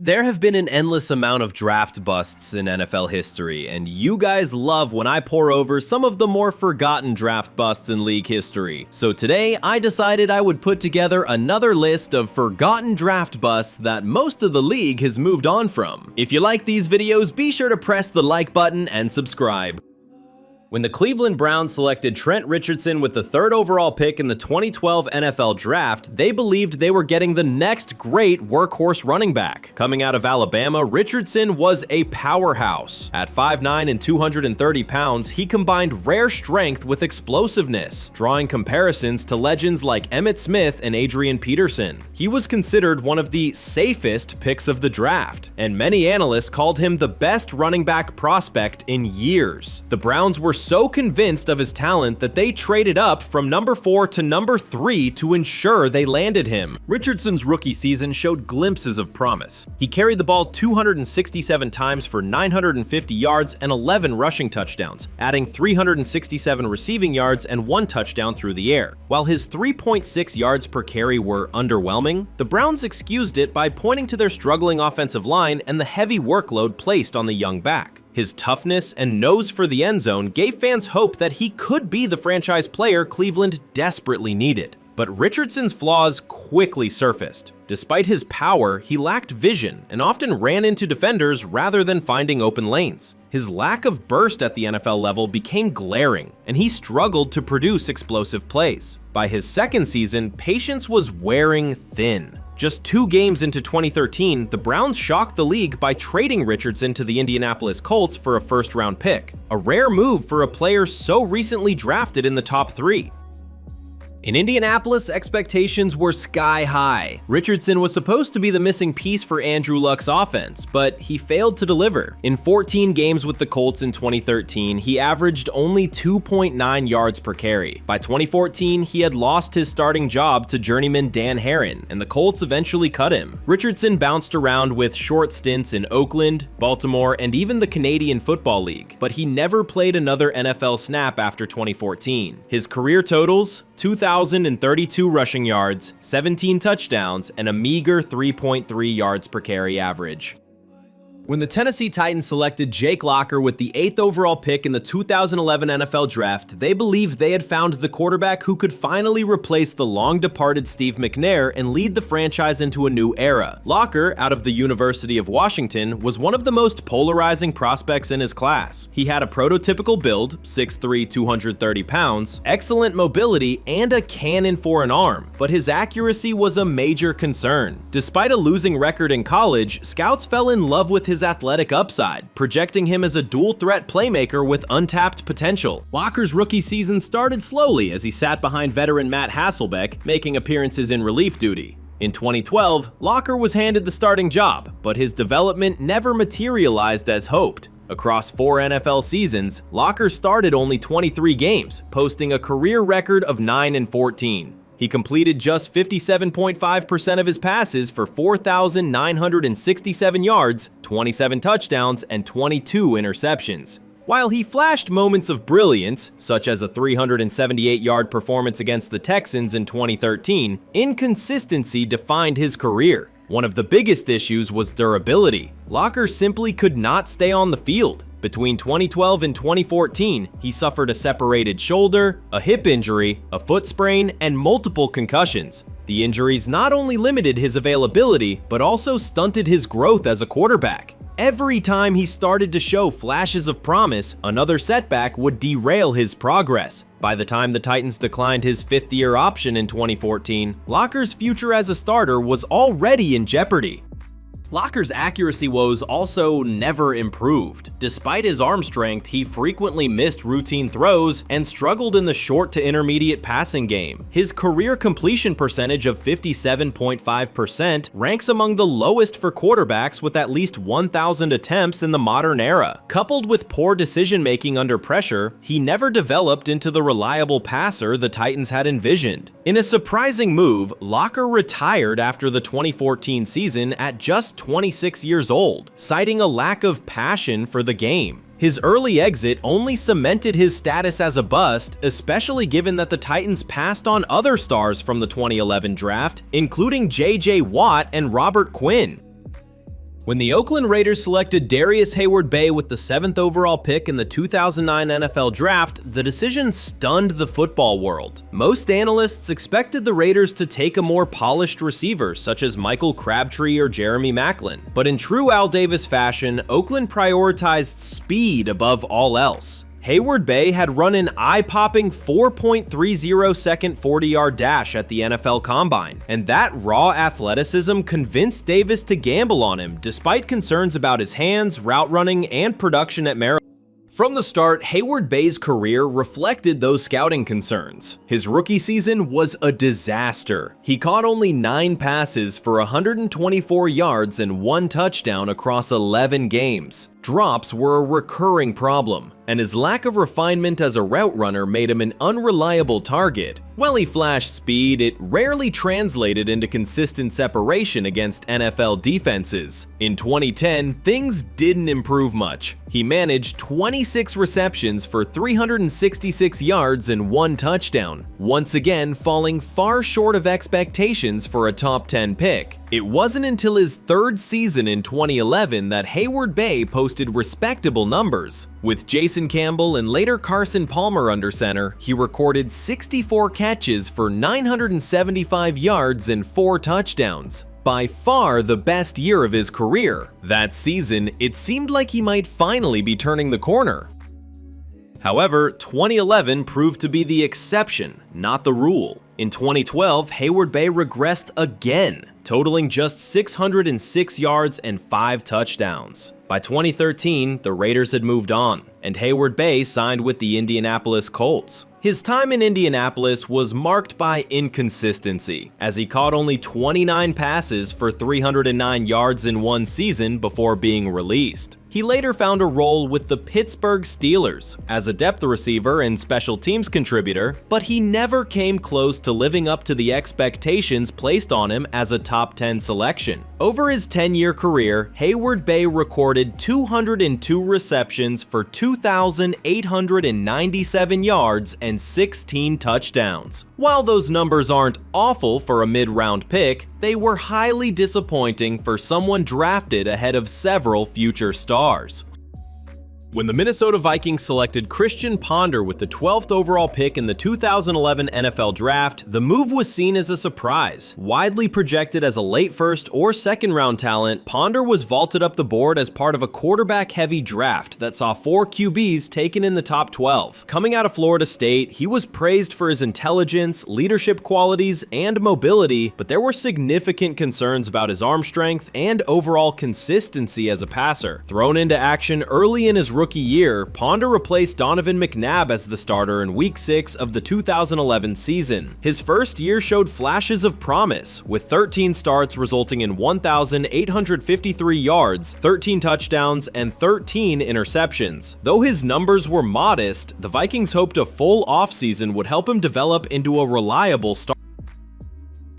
There have been an endless amount of draft busts in NFL history, and you guys love when I pour over some of the more forgotten draft busts in league history. So today, I decided I would put together another list of forgotten draft busts that most of the league has moved on from. If you like these videos, be sure to press the like button and subscribe. When the Cleveland Browns selected Trent Richardson with the 3rd overall pick in the 2012 NFL Draft, they believed they were getting the next great workhorse running back. Coming out of Alabama, Richardson was a powerhouse. At 5'9" and 230 pounds, he combined rare strength with explosiveness, drawing comparisons to legends like Emmitt Smith and Adrian Peterson. He was considered one of the safest picks of the draft, and many analysts called him the best running back prospect in years. The Browns were so convinced of his talent that they traded up from number 4 to number 3 to ensure they landed him. Richardson's rookie season showed glimpses of promise. He carried the ball 267 times for 950 yards and 11 rushing touchdowns, adding 367 receiving yards and 1 touchdown through the air. While his 3.6 yards per carry were underwhelming, the Browns excused it by pointing to their struggling offensive line and the heavy workload placed on the young back. His toughness and nose for the end zone gave fans hope that he could be the franchise player Cleveland desperately needed. But Richardson's flaws quickly surfaced. Despite his power, he lacked vision and often ran into defenders rather than finding open lanes. His lack of burst at the NFL level became glaring, and he struggled to produce explosive plays. By his second season, patience was wearing thin. Just 2 games into 2013, the Browns shocked the league by trading Richardson to the Indianapolis Colts for a first-round pick, a rare move for a player so recently drafted in the top 3. In Indianapolis, expectations were sky high. Richardson was supposed to be the missing piece for Andrew Luck's offense, but he failed to deliver. In 14 games with the Colts in 2013, he averaged only 2.9 yards per carry. By 2014, he had lost his starting job to journeyman Dan Herron, and the Colts eventually cut him. Richardson bounced around with short stints in Oakland, Baltimore, and even the Canadian Football League, but he never played another NFL snap after 2014. His career totals: 2,032 rushing yards, 17 touchdowns, and a meager 3.3 yards per carry average. When the Tennessee Titans selected Jake Locker with the 8th overall pick in the 2011 NFL Draft, they believed they had found the quarterback who could finally replace the long-departed Steve McNair and lead the franchise into a new era. Locker, out of the University of Washington, was one of the most polarizing prospects in his class. He had a prototypical build, 6'3", 230 pounds, excellent mobility, and a cannon for an arm, but his accuracy was a major concern. Despite a losing record in college, scouts fell in love with his athletic upside, projecting him as a dual-threat playmaker with untapped potential. Locker's rookie season started slowly as he sat behind veteran Matt Hasselbeck, making appearances in relief duty. In 2012, Locker was handed the starting job, but his development never materialized as hoped. Across 4 NFL seasons, Locker started only 23 games, posting a career record of 9-14. He completed just 57.5% of his passes for 4,967 yards, 27 touchdowns, and 22 interceptions. While he flashed moments of brilliance, such as a 378-yard performance against the Texans in 2013, inconsistency defined his career. One of the biggest issues was durability. Locker simply could not stay on the field. Between 2012 and 2014, he suffered a separated shoulder, a hip injury, a foot sprain, and multiple concussions. The injuries not only limited his availability, but also stunted his growth as a quarterback. Every time he started to show flashes of promise, another setback would derail his progress. By the time the Titans declined his 5th-year option in 2014, Locker's future as a starter was already in jeopardy. Locker's accuracy woes also never improved. Despite his arm strength, he frequently missed routine throws and struggled in the short to intermediate passing game. His career completion percentage of 57.5% ranks among the lowest for quarterbacks with at least 1,000 attempts in the modern era. Coupled with poor decision-making under pressure, he never developed into the reliable passer the Titans had envisioned. In a surprising move, Locker retired after the 2014 season at just 26 years old, citing a lack of passion for the game. His early exit only cemented his status as a bust, especially given that the Titans passed on other stars from the 2011 draft, including J.J. Watt and Robert Quinn. When the Oakland Raiders selected Darius Heyward-Bey with the 7th overall pick in the 2009 NFL Draft, the decision stunned the football world. Most analysts expected the Raiders to take a more polished receiver such as Michael Crabtree or Jeremy Maclin, but in true Al Davis fashion, Oakland prioritized speed above all else. Heyward-Bey had run an eye-popping 4.30-second 40-yard dash at the NFL Combine, and that raw athleticism convinced Davis to gamble on him despite concerns about his hands, route running, and production at Maryland. From the start, Heyward-Bey's career reflected those scouting concerns. His rookie season was a disaster. He caught only 9 passes for 124 yards and 1 touchdown across 11 games. Drops were a recurring problem, and his lack of refinement as a route runner made him an unreliable target. While he flashed speed, it rarely translated into consistent separation against NFL defenses. In 2010, things didn't improve much. He managed 26 receptions for 366 yards and 1 touchdown, once again falling far short of expectations for a top 10 pick. It wasn't until his 3rd season in 2011 that Heyward-Bey posted respectable numbers. With Jason Campbell and later Carson Palmer under center, he recorded 64 catches for 975 yards and 4 touchdowns. By far the best year of his career. That season, it seemed like he might finally be turning the corner. However, 2011 proved to be the exception, not the rule. In 2012, Heyward-Bey regressed again, totaling just 606 yards and 5 touchdowns. By 2013, the Raiders had moved on, and Heyward-Bey signed with the Indianapolis Colts. His time in Indianapolis was marked by inconsistency, as he caught only 29 passes for 309 yards in one season before being released. He later found a role with the Pittsburgh Steelers as a depth receiver and special teams contributor, but he never came close to living up to the expectations placed on him as a top 10 selection. Over his 10-year career, Heyward-Bey recorded 202 receptions for 2,897 yards and 16 touchdowns. While those numbers aren't awful for a mid-round pick, they were highly disappointing for someone drafted ahead of several future stars. When the Minnesota Vikings selected Christian Ponder with the 12th overall pick in the 2011 NFL Draft, the move was seen as a surprise. Widely projected as a late 1st or 2nd round talent, Ponder was vaulted up the board as part of a quarterback-heavy draft that saw 4 QBs taken in the top 12. Coming out of Florida State, he was praised for his intelligence, leadership qualities, and mobility, but there were significant concerns about his arm strength and overall consistency as a passer. Thrown into action early in his rookie year, Ponder replaced Donovan McNabb as the starter in Week 6 of the 2011 season. His first year showed flashes of promise, with 13 starts resulting in 1,853 yards, 13 touchdowns, and 13 interceptions. Though his numbers were modest, the Vikings hoped a full offseason would help him develop into a reliable starter.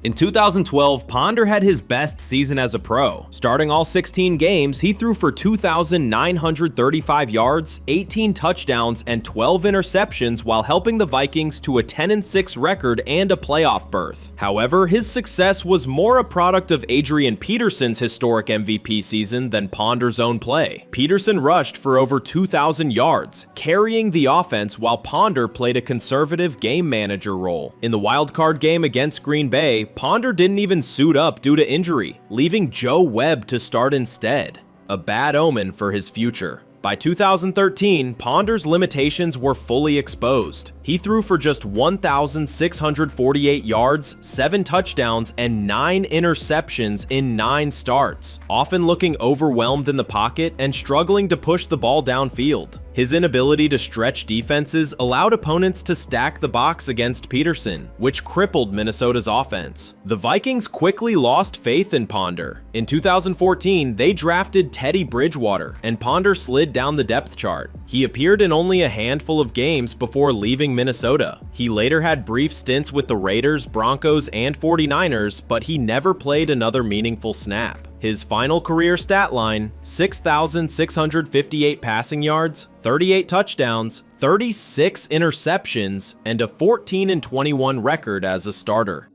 In 2012, Ponder had his best season as a pro. Starting all 16 games, he threw for 2,935 yards, 18 touchdowns, and 12 interceptions while helping the Vikings to a 10-6 record and a playoff berth. However, his success was more a product of Adrian Peterson's historic MVP season than Ponder's own play. Peterson rushed for over 2,000 yards, carrying the offense while Ponder played a conservative game manager role. In the wildcard game against Green Bay, Ponder didn't even suit up due to injury, leaving Joe Webb to start instead. A bad omen for his future. By 2013, Ponder's limitations were fully exposed. He threw for just 1,648 yards, 7 touchdowns, and 9 interceptions in 9 starts, often looking overwhelmed in the pocket and struggling to push the ball downfield. His inability to stretch defenses allowed opponents to stack the box against Peterson, which crippled Minnesota's offense. The Vikings quickly lost faith in Ponder. In 2014, they drafted Teddy Bridgewater, and Ponder slid down the depth chart. He appeared in only a handful of games before leaving Minnesota. He later had brief stints with the Raiders, Broncos, and 49ers, but he never played another meaningful snap. His final career stat line, 6,658 passing yards, 38 touchdowns, 36 interceptions, and a 14-21 record as a starter.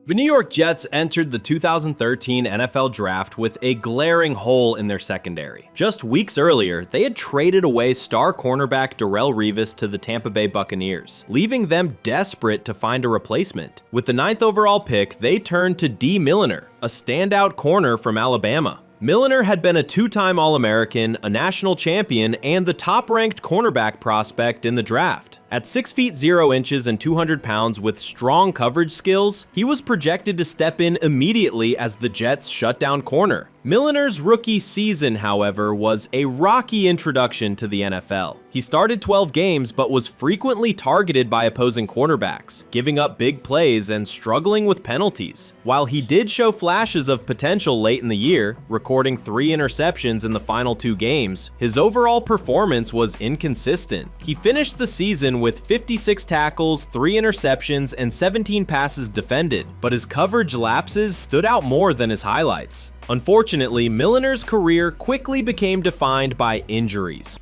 The New York Jets entered the 2013 NFL Draft with a glaring hole in their secondary. Just weeks earlier, they had traded away star cornerback Darrelle Revis to the Tampa Bay Buccaneers, leaving them desperate to find a replacement. With the 9th overall pick, they turned to Dee Milliner, a standout corner from Alabama. Milliner had been a 2-time All-American, a national champion, and the top-ranked cornerback prospect in the draft. At 6 feet 0 inches and 200 pounds with strong coverage skills, he was projected to step in immediately as the Jets' shutdown corner. Milliner's rookie season, however, was a rocky introduction to the NFL. He started 12 games but was frequently targeted by opposing quarterbacks, giving up big plays and struggling with penalties. While he did show flashes of potential late in the year, recording 3 interceptions in the final 2 games, his overall performance was inconsistent. He finished the season with 56 tackles, 3 interceptions, and 17 passes defended, but his coverage lapses stood out more than his highlights. Unfortunately, Milliner's career quickly became defined by injuries.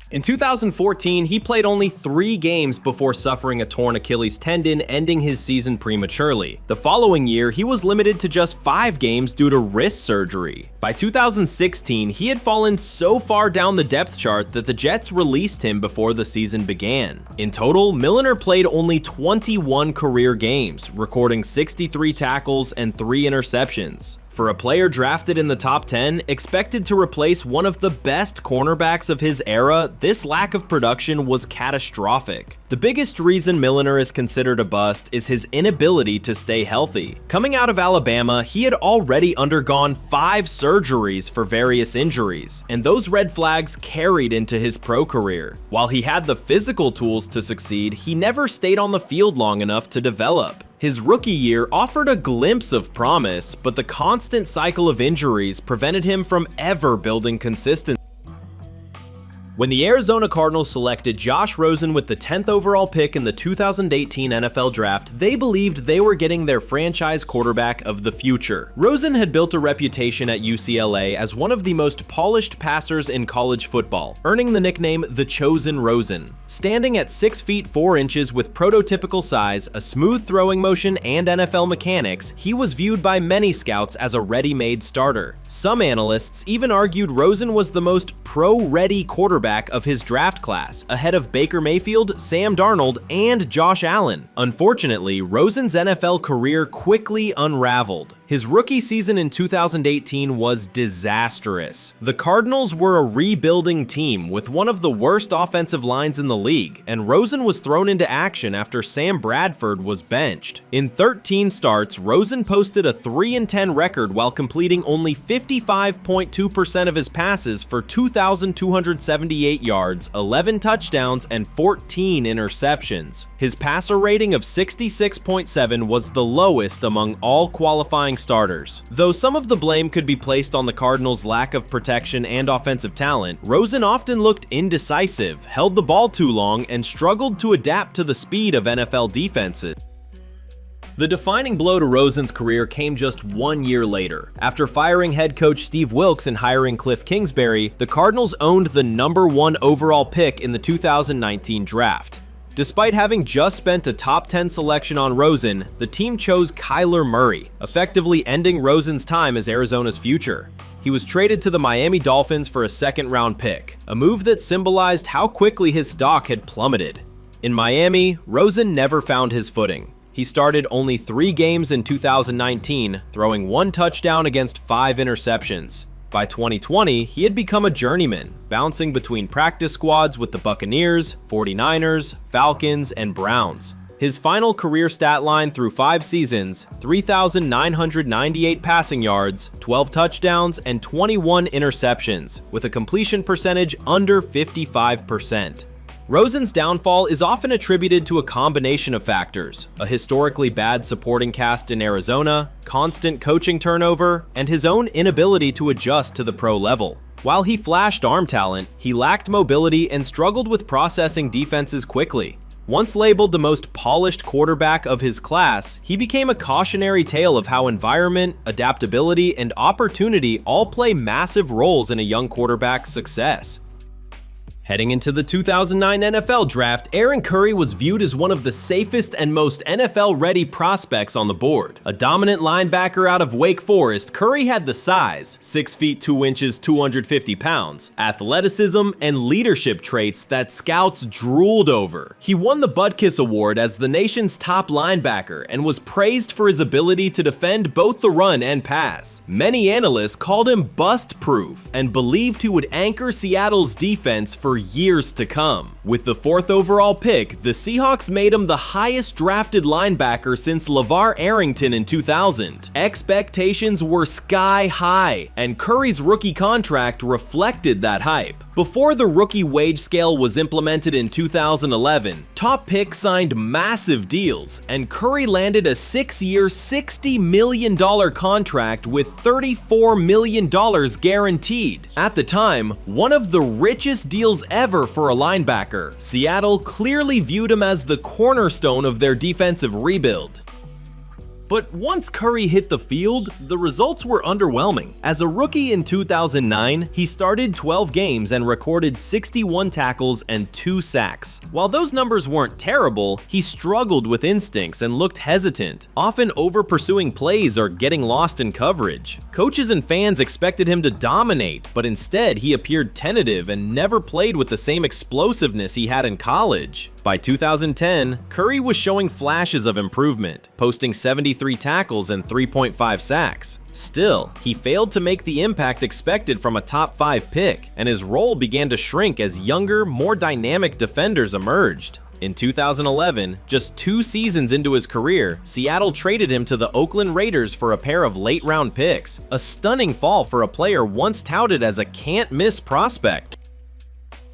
In 2014, he played only 3 games before suffering a torn Achilles tendon, ending his season prematurely. The following year, he was limited to just 5 games due to wrist surgery. By 2016, he had fallen so far down the depth chart that the Jets released him before the season began. In total, Milliner played only 21 career games, recording 63 tackles and 3 interceptions. For a player drafted in the top 10, expected to replace one of the best cornerbacks of his era, this lack of production was catastrophic. The biggest reason Milliner is considered a bust is his inability to stay healthy. Coming out of Alabama, he had already undergone 5 surgeries for various injuries, and those red flags carried into his pro career. While he had the physical tools to succeed, he never stayed on the field long enough to develop. His rookie year offered a glimpse of promise, but the constant cycle of injuries prevented him from ever building consistency. When the Arizona Cardinals selected Josh Rosen with the 10th overall pick in the 2018 NFL Draft, they believed they were getting their franchise quarterback of the future. Rosen had built a reputation at UCLA as one of the most polished passers in college football, earning the nickname The Chosen Rosen. Standing at 6 feet 4 inches with prototypical size, a smooth throwing motion, and NFL mechanics, he was viewed by many scouts as a ready-made starter. Some analysts even argued Rosen was the most pro-ready quarterback of his draft class, ahead of Baker Mayfield, Sam Darnold, and Josh Allen. Unfortunately, Rosen's NFL career quickly unraveled. His rookie season in 2018 was disastrous. The Cardinals were a rebuilding team with one of the worst offensive lines in the league, and Rosen was thrown into action after Sam Bradford was benched. In 13 starts, Rosen posted a 3-10 record while completing only 55.2% of his passes for 2,278 yards, 11 touchdowns, and 14 interceptions. His passer rating of 66.7 was the lowest among all qualifying starters. Though some of the blame could be placed on the Cardinals' lack of protection and offensive talent, Rosen often looked indecisive, held the ball too long, and struggled to adapt to the speed of NFL defenses. The defining blow to Rosen's career came just 1 year later. After firing head coach Steve Wilks and hiring Cliff Kingsbury, the Cardinals owned the #1 overall pick in the 2019 draft. Despite having just spent a top 10 selection on Rosen, the team chose Kyler Murray, effectively ending Rosen's time as Arizona's future. He was traded to the Miami Dolphins for a 2nd-round pick, a move that symbolized how quickly his stock had plummeted. In Miami, Rosen never found his footing. He started only 3 games in 2019, throwing 1 touchdown against 5 interceptions. By 2020, he had become a journeyman, bouncing between practice squads with the Buccaneers, 49ers, Falcons, and Browns. His final career stat line through 5 seasons, 3,998 passing yards, 12 touchdowns, and 21 interceptions, with a completion percentage under 55%. Rosen's downfall is often attributed to a combination of factors: a historically bad supporting cast in Arizona, constant coaching turnover, and his own inability to adjust to the pro level. While he flashed arm talent, he lacked mobility and struggled with processing defenses quickly. Once labeled the most polished quarterback of his class, he became a cautionary tale of how environment, adaptability, and opportunity all play massive roles in a young quarterback's success. Heading into the 2009 NFL Draft, Aaron Curry was viewed as one of the safest and most NFL-ready prospects on the board. A dominant linebacker out of Wake Forest, Curry had the size, 6 feet 2 inches, 250 pounds, athleticism, and leadership traits that scouts drooled over. He won the Butkus Award as the nation's top linebacker and was praised for his ability to defend both the run and pass. Many analysts called him bust-proof and believed he would anchor Seattle's defense for years to come. With the 4th overall pick, the Seahawks made him the highest drafted linebacker since LeVar Arrington in 2000. Expectations were sky high, and Curry's rookie contract reflected that hype. Before the rookie wage scale was implemented in 2011, top picks signed massive deals, and Curry landed a 6-year, $60 million contract with $34 million guaranteed. At the time, one of the richest deals ever for a linebacker. Seattle clearly viewed him as the cornerstone of their defensive rebuild. But once Curry hit the field, the results were underwhelming. As a rookie in 2009, he started 12 games and recorded 61 tackles and 2 sacks. While those numbers weren't terrible, he struggled with instincts and looked hesitant, often over-pursuing plays or getting lost in coverage. Coaches and fans expected him to dominate, but instead he appeared tentative and never played with the same explosiveness he had in college. By 2010, Curry was showing flashes of improvement, posting 73 tackles and 3.5 sacks. Still, he failed to make the impact expected from a top 5 pick, and his role began to shrink as younger, more dynamic defenders emerged. In 2011, just 2 seasons into his career, Seattle traded him to the Oakland Raiders for a pair of late-round picks, a stunning fall for a player once touted as a can't-miss prospect.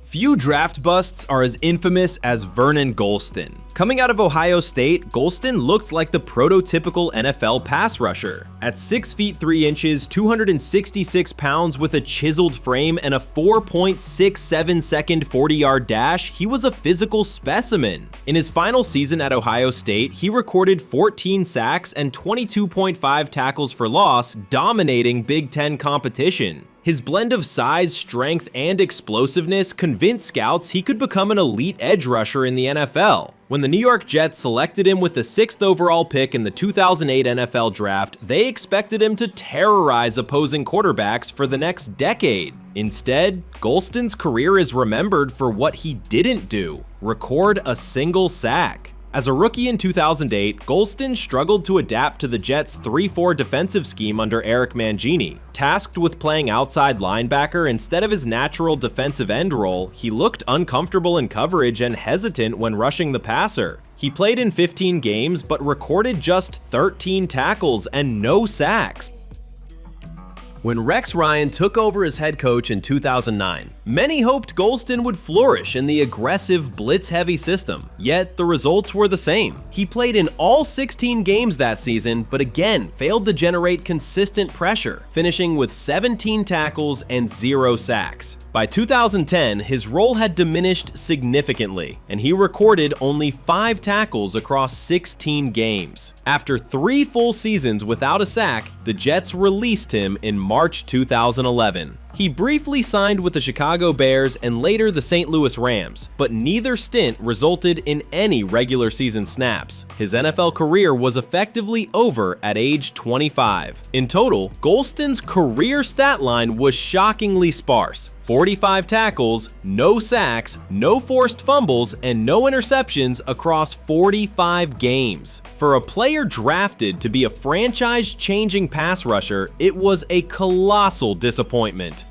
Few draft busts are as infamous as Vernon Gholston. Coming out of Ohio State, Gholston looked like the prototypical NFL pass rusher. At 6 feet 3 inches, 266 pounds with a chiseled frame and a 4.67 second 40-yard dash, he was a physical specimen. In his final season at Ohio State, he recorded 14 sacks and 22.5 tackles for loss, dominating Big Ten competition. His blend of size, strength, and explosiveness convinced scouts he could become an elite edge rusher in the NFL. When the New York Jets selected him with the 6th overall pick in the 2008 NFL Draft, they expected him to terrorize opposing quarterbacks for the next decade. Instead, Gholston's career is remembered for what he didn't do: record a single sack. As a rookie in 2008, Gholston struggled to adapt to the Jets' 3-4 defensive scheme under Eric Mangini. Tasked with playing outside linebacker instead of his natural defensive end role, he looked uncomfortable in coverage and hesitant when rushing the passer. He played in 15 games but recorded just 13 tackles and no sacks. When Rex Ryan took over as head coach in 2009, many hoped Gholston would flourish in the aggressive, blitz-heavy system, yet the results were the same. He played in all 16 games that season, but again failed to generate consistent pressure, finishing with 17 tackles and 0 sacks. By 2010, his role had diminished significantly, and he recorded only 5 tackles across 16 games. After 3 full seasons without a sack, the Jets released him in March 2011. He briefly signed with the Chicago Bears and later the St. Louis Rams, but neither stint resulted in any regular season snaps. His NFL career was effectively over at age 25. In total, Gholston's career stat line was shockingly sparse: 45 tackles, no sacks, no forced fumbles, and no interceptions across 45 games. For a player drafted to be a franchise-changing pass rusher, it was a colossal disappointment.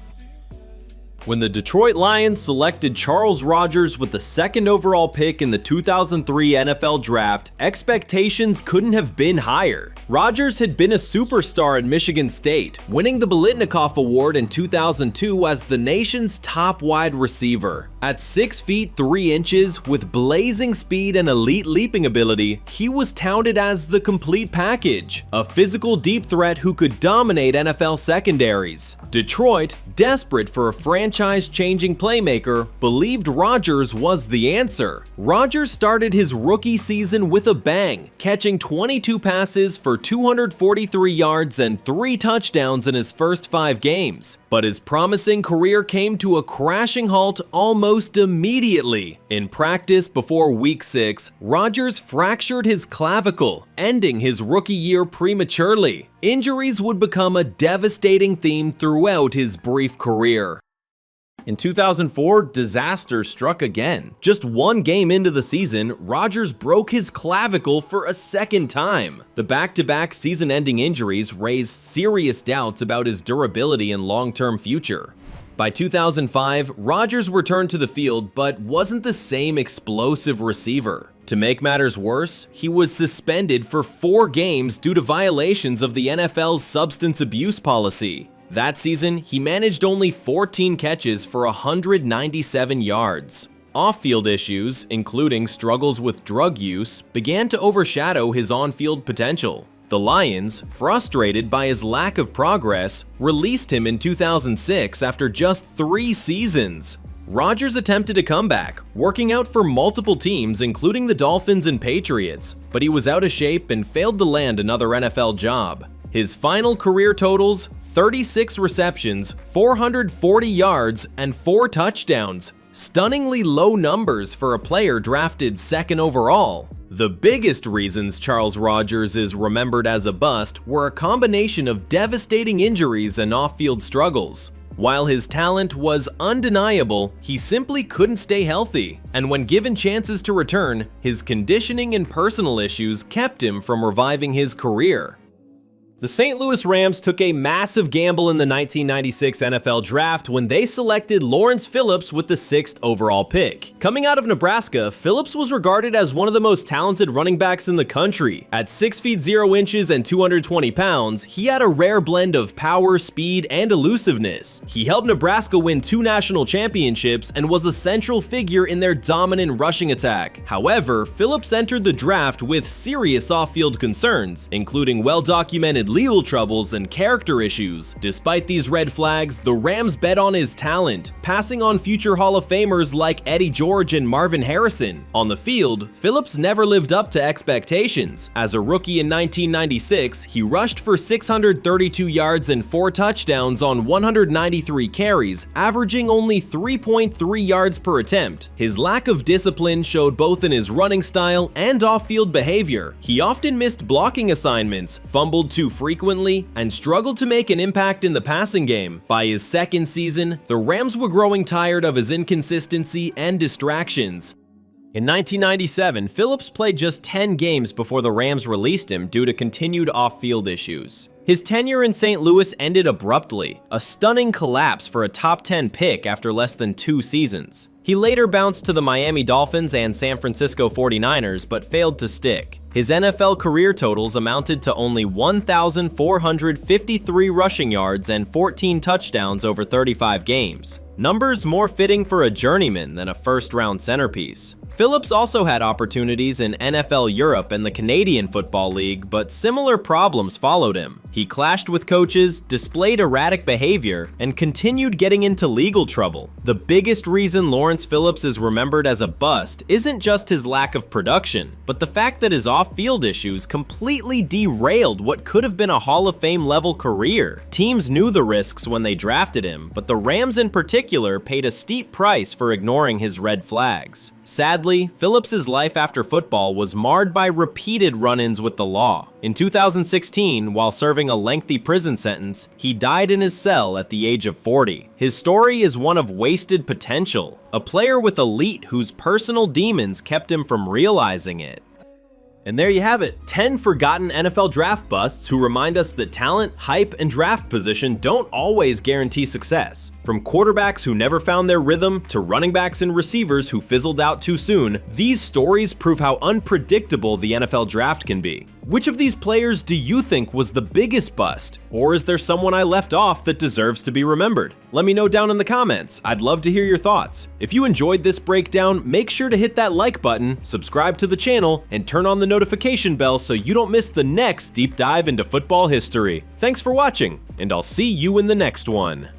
When the Detroit Lions selected Charles Rogers with the 2nd overall pick in the 2003 NFL Draft, expectations couldn't have been higher. Rogers had been a superstar at Michigan State, winning the Biletnikoff Award in 2002 as the nation's top wide receiver. At 6 feet 3 inches, with blazing speed and elite leaping ability, he was touted as the complete package, a physical deep threat who could dominate NFL secondaries. Detroit, desperate for a franchise franchise-changing playmaker, believed Rodgers was the answer. Rodgers started his rookie season with a bang, catching 22 passes for 243 yards and 3 touchdowns in his first 5 games. But his promising career came to a crashing halt almost immediately. In practice before Week 6, Rodgers fractured his clavicle, ending his rookie year prematurely. Injuries would become a devastating theme throughout his brief career. In 2004, disaster struck again. Just 1 game into the season, Rodgers broke his clavicle for a second time. The back-to-back season-ending injuries raised serious doubts about his durability and long-term future. By 2005, Rodgers returned to the field but wasn't the same explosive receiver. To make matters worse, he was suspended for 4 games due to violations of the NFL's substance abuse policy. That season, he managed only 14 catches for 197 yards. Off-field issues, including struggles with drug use, began to overshadow his on-field potential. The Lions, frustrated by his lack of progress, released him in 2006 after just 3 seasons. Rodgers attempted a comeback, working out for multiple teams including the Dolphins and Patriots, but he was out of shape and failed to land another NFL job. His final career totals: 36 receptions, 440 yards, and 4 touchdowns. Stunningly low numbers for a player drafted 2nd overall. The biggest reasons Charles Rodgers is remembered as a bust were a combination of devastating injuries and off-field struggles. While his talent was undeniable, he simply couldn't stay healthy, and when given chances to return, his conditioning and personal issues kept him from reviving his career. The St. Louis Rams took a massive gamble in the 1996 NFL Draft when they selected Lawrence Phillips with the 6th overall pick. Coming out of Nebraska, Phillips was regarded as one of the most talented running backs in the country. At 6 feet 0 inches and 220 pounds, he had a rare blend of power, speed, and elusiveness. He helped Nebraska win 2 national championships and was a central figure in their dominant rushing attack. However, Phillips entered the draft with serious off-field concerns, including well-documented legal troubles and character issues. Despite these red flags, the Rams bet on his talent, passing on future Hall of Famers like Eddie George and Marvin Harrison. On the field, Phillips never lived up to expectations. As a rookie in 1996, he rushed for 632 yards and 4 touchdowns on 193 carries, averaging only 3.3 yards per attempt. His lack of discipline showed both in his running style and off-field behavior. He often missed blocking assignments, fumbled too frequently, and struggled to make an impact in the passing game. By his 2nd season, the Rams were growing tired of his inconsistency and distractions. In 1997, Phillips played just 10 games before the Rams released him due to continued off-field issues. His tenure in St. Louis ended abruptly, a stunning collapse for a top 10 pick after less than 2 seasons. He later bounced to the Miami Dolphins and San Francisco 49ers, but failed to stick. His NFL career totals amounted to only 1,453 rushing yards and 14 touchdowns over 35 games. Numbers more fitting for a journeyman than a first-round centerpiece. Phillips also had opportunities in NFL Europe and the Canadian Football League, but similar problems followed him. He clashed with coaches, displayed erratic behavior, and continued getting into legal trouble. The biggest reason Lawrence Phillips is remembered as a bust isn't just his lack of production, but the fact that his off-field issues completely derailed what could have been a Hall of Fame level career. Teams knew the risks when they drafted him, but the Rams in particular paid a steep price for ignoring his red flags. Sadly, Phillips' life after football was marred by repeated run-ins with the law. In 2016, while serving a lengthy prison sentence, he died in his cell at the age of 40. His story is one of wasted potential, a player with elite whose personal demons kept him from realizing it. And there you have it, 10 forgotten NFL draft busts who remind us that talent, hype, and draft position don't always guarantee success. From quarterbacks who never found their rhythm to running backs and receivers who fizzled out too soon, these stories prove how unpredictable the NFL draft can be. Which of these players do you think was the biggest bust? Or is there someone I left off that deserves to be remembered? Let me know down in the comments. I'd love to hear your thoughts. If you enjoyed this breakdown, make sure to hit that like button, subscribe to the channel, and turn on the notification bell so you don't miss the next deep dive into football history. Thanks for watching, and I'll see you in the next one.